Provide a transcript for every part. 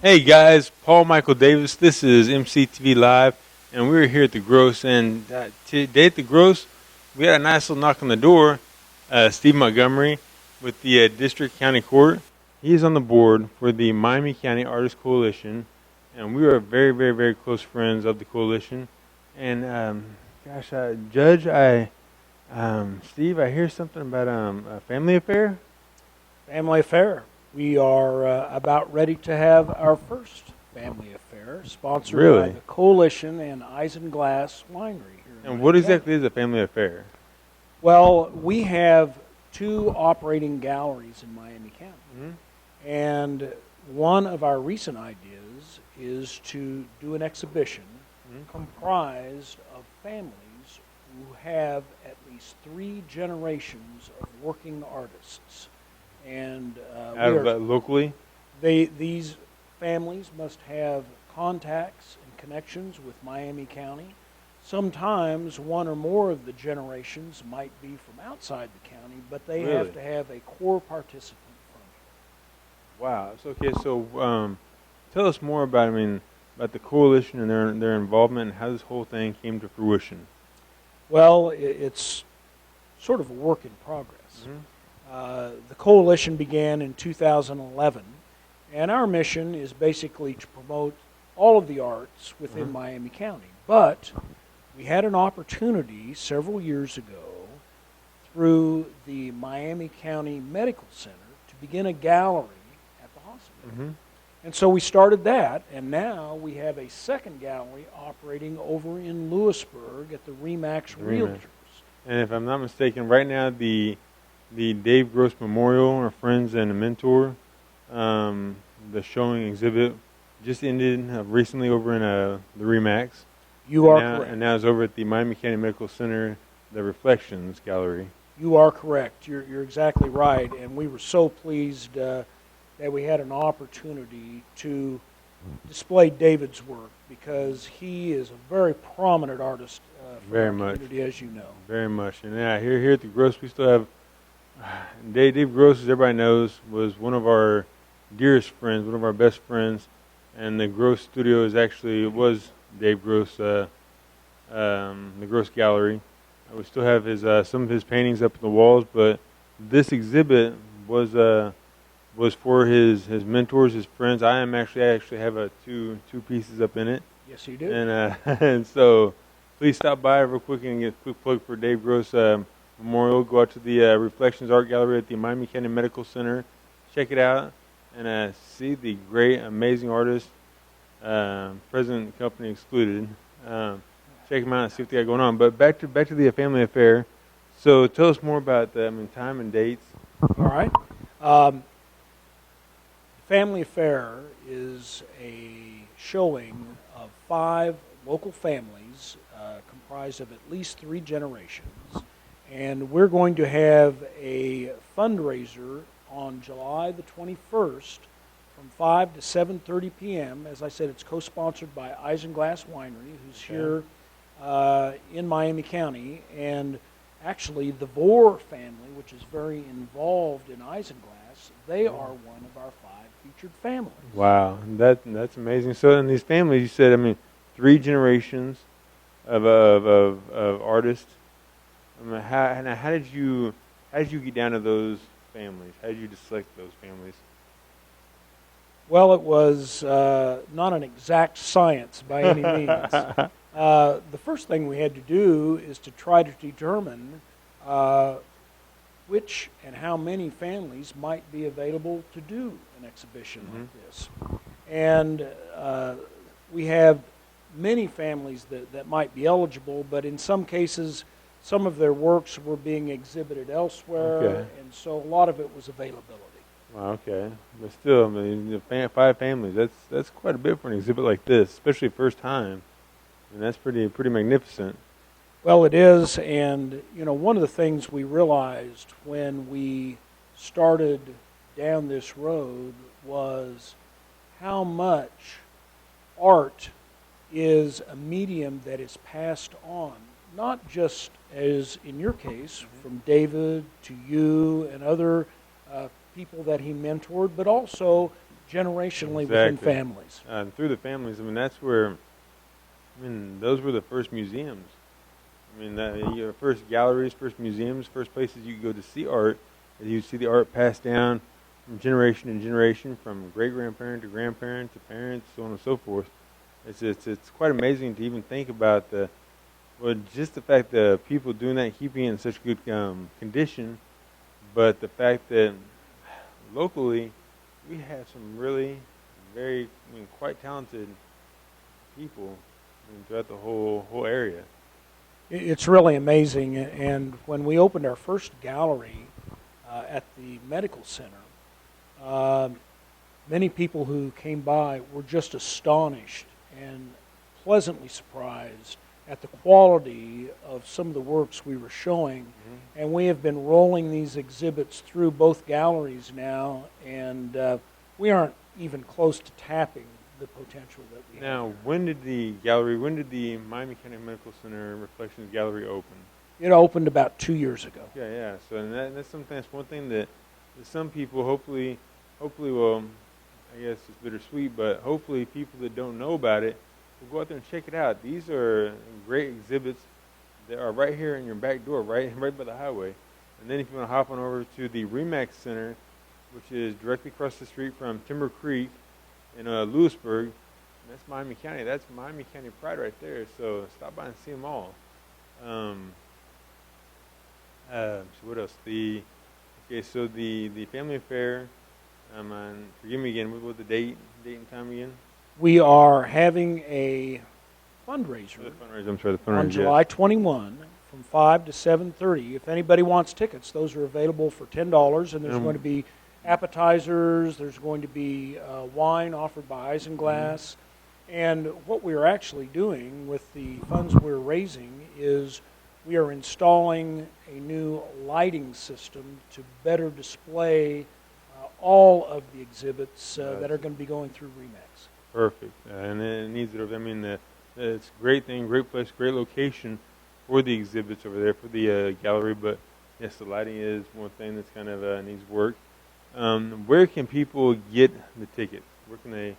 Hey guys, Paul Michael Davis. This is MCTV Live, and we're here at the Gross. And today at the Gross, we had a nice little knock on the door. Steve Montgomery with the District County Court. He's on the board for the Miami County Artists Coalition, and we are very, very, very close friends of the coalition. And Judge, Steve, I hear something about a family affair. Family affair. We are about ready to have our first family affair, sponsored Really? by the Coalition and Isinglass Winery here in And what Miami exactly County. is a family affair? Well, we have two operating galleries in Miami County. Mm-hmm. And one of our recent ideas is to do an exhibition comprised of families who have at least 3 generations of working artists. And Locally? these families must have contacts and connections with Miami County. Sometimes one or more of the generations might be from outside the county, but they Really? have to have a core participant from here. Wow. So tell us more about about the coalition and their involvement and how this whole thing came to fruition. Well, it's sort of a work in progress. Mm-hmm. The coalition began in 2011, and our mission is basically to promote all of the arts within Miami County. But we had an opportunity several years ago through the Miami County Medical Center to begin a gallery at the hospital. Mm-hmm. And so we started that, and now we have a second gallery operating over in Lewisburg at the Remax Realtors. And if I'm not mistaken, right now the Dave Gross Memorial, our friends and a mentor, the showing exhibit just ended recently over in the Remax. You are correct. And now it's over at the Miami County Medical Center, the Reflections Gallery. You are correct. You're exactly right. And we were so pleased that we had an opportunity to display David's work because he is a very prominent artist for our community, as you know. Very much. And here at the Gross, we still have Dave Gross, as everybody knows, was one of our dearest friends, one of our best friends. And the Gross Studio was Dave Gross, the Gross Gallery. We still have some of his paintings up on the walls, but this exhibit was for his mentors, his friends. I actually have two pieces up in it. Yes, you do. And and so please stop by real quick and get a quick plug for Dave Gross Memorial. Go out to the Reflections Art Gallery at the Miami County Medical Center. Check it out and see the great, amazing artist, present company excluded. Check them out and see what they got going on. But back to the family affair. So tell us more about the time and dates. All right. Family Affair is a showing of 5 local families comprised of at least 3 generations. And we're going to have a fundraiser on July the 21st from 5 to 7:30 p.m. As I said, it's co-sponsored by Isinglass Winery, who's here in Miami County. And actually, the Vore family, which is very involved in Isinglass, they are one of our 5 featured families. Wow, that's amazing. So in these families, you said 3 generations of artists. How did you get down to those families? How did you select those families? Well, it was not an exact science by any means. The first thing we had to do is to try to determine which and how many families might be available to do an exhibition like this. And we have many families that might be eligible, but in some cases, some of their works were being exhibited elsewhere, and so a lot of it was availability. Wow, okay. But still, 5 families, that's quite a bit for an exhibit like this, especially first time. And that's pretty magnificent. Well, it is, and one of the things we realized when we started down this road was how much art is a medium that is passed on, not just as in your case, from David to you and other people that he mentored, but also generationally within Exactly. families. Through the families. I mean, that's where. I mean, those were the first museums. I mean, first galleries, first museums, first places you could go to see art. And you see the art passed down from generation to generation, from great grandparent to grandparent to parents, so on and so forth. It's quite amazing to even think about just the fact that people doing that, keeping it in such good condition, but the fact that locally we have some really very, I mean, quite talented people, I mean, throughout the whole area. It's really amazing. And when we opened our first gallery at the medical center, um, many people who came by were just astonished and pleasantly surprised at the quality of some of the works we were showing. Mm-hmm. And we have been rolling these exhibits through both galleries now, and we aren't even close to tapping the potential that we have. Now, when did the Miami County Medical Center Reflections Gallery open? It opened about 2 years ago. Yeah. So and that's one thing that some people hopefully, well, I guess it's bittersweet, but hopefully people that don't know about it will go out there and check it out. These are great exhibits that are right here in your back door, right by the highway. And then if you want to hop on over to the Remax Center, which is directly across the street from Timber Creek in Lewisburg, that's Miami County. That's Miami County pride right there. So stop by and see them all. So what else? So the family affair. Forgive me again. What was the date and time again? We are having a fundraiser The fundraiser. I'm sorry, the fundraiser. on July 21 from 5 to 7:30. If anybody wants tickets, those are available for $10, and there's going to be appetizers. There's going to be wine offered by Isinglass. And what we're actually doing with the funds we're raising is we are installing a new lighting system to better display all of the exhibits that are going to be going through Remax. Perfect. And it needs it. I mean, it's a great thing, great place, great location for the exhibits over there, for the gallery. But yes, the lighting is one thing that's kind of needs work. Where can people get the tickets? Where can they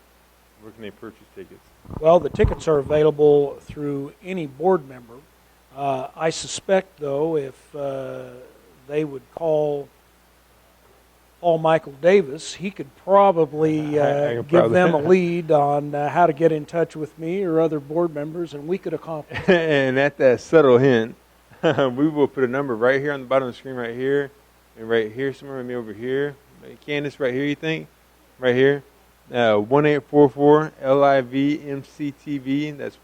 purchase tickets? Well, the tickets are available through any board member. I suspect, though, if they would call Paul Michael Davis, he could probably give them a lead on how to get in touch with me or other board members, and we could accomplish it. And at that subtle hint, we will put a number right here on the bottom of the screen, right here, and right here, somewhere maybe over here. Candace, right here, you think? Right here. 1-844-LIV-MCTV. That's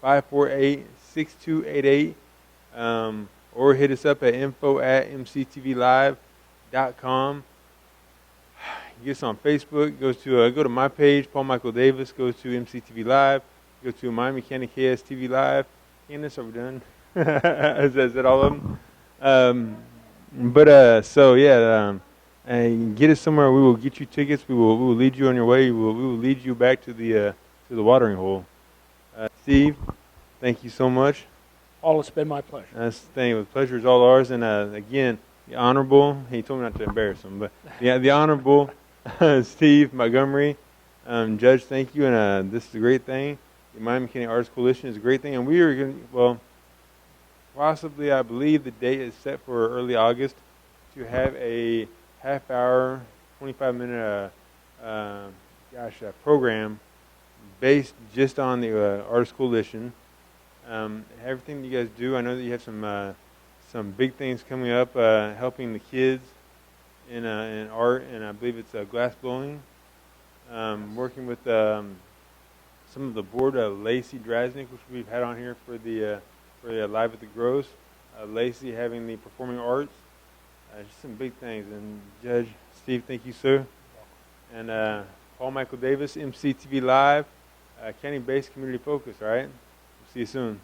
1-844-548-6288. Or hit us up at info@mctvlive.com. Get us on Facebook. Go to my page, Paul Michael Davis. Go to MCTV Live. Go to Miami County KSTV Live. Candace, are we done? is that all of them? And get us somewhere. We will get you tickets. We will lead you on your way. We will lead you back to the watering hole. Steve, thank you so much. Paul, it's been my pleasure. That's the thing. The pleasure is all ours. And again, the Honorable. He told me not to embarrass him, but yeah, the Honorable Steve Montgomery, Judge. Thank you. And this is a great thing. The Miami County Arts Coalition is a great thing, and we are going. Well, possibly, I believe the date is set for early August to have a half-hour, 25-minute program based just on the Arts Coalition. Everything that you guys do, I know that you have some big things coming up, helping the kids in art, and I believe it's glass blowing. Working with some of the board, Lacey Drasnick, which we've had on here for the Live at the Gross. Lacey having the performing arts. Just some big things. And Judge Steve, thank you, sir. And Paul Michael Davis, MCTV Live, county-based, community focused. All right. See you soon.